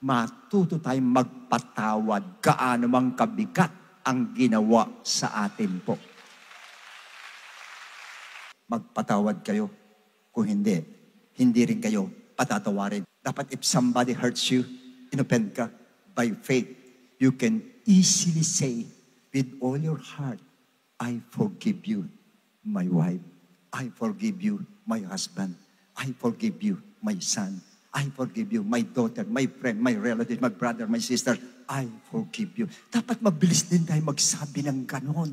matuto tayong magpatawad gaano mang kabigat ang ginawa sa atin po. Magpatawad kayo. Kung hindi, hindi rin kayo patatawarin. Dapat if somebody hurts you, inoffend ka, by faith, you can easily say with all your heart, I forgive you, my wife. I forgive you, my husband. I forgive you, my son. I forgive you, my daughter, my friend, my relative, my brother, my sister. I forgive you. Dapat mabilis din tayo magsabi ng ganon.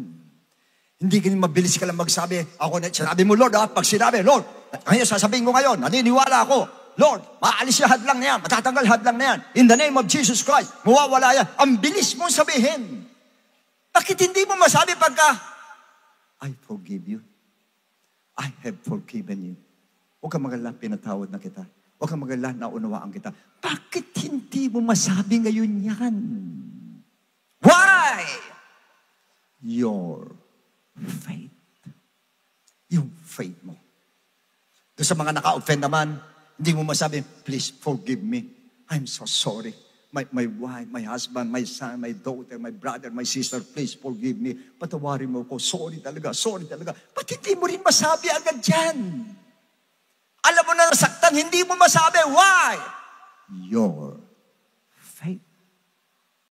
Hindi ganyan mabilis ka lang magsabi. Ako na, sinabi mo, Lord, pag sinabi, Lord, ngayon sasabihin ko ngayon, naniniwala ako, Lord, maalis yung hadlang na yan, matatanggal hadlang na yan. In the name of Jesus Christ, mawawala yan. Ang bilis mong sabihin. Bakit hindi mo masabi pagka, I forgive you. I have forgiven you. Huwag kang magalala, pinatawad na kita. Huwag kang magalala, naunawaan kita. Bakit hindi mo masabi ngayon yan? Why? Your faith. Yung faith mo. Doon sa mga naka-offend naman, hindi mo masabi, please forgive me. I'm so sorry. My wife, my husband, my son, my daughter, my brother, my sister, please forgive me. Patawarin mo ko. Sorry talaga, sorry talaga. Ba't hindi mo rin masabi agad yan? Alam mo na nasaktan, hindi mo masabi. Why? Your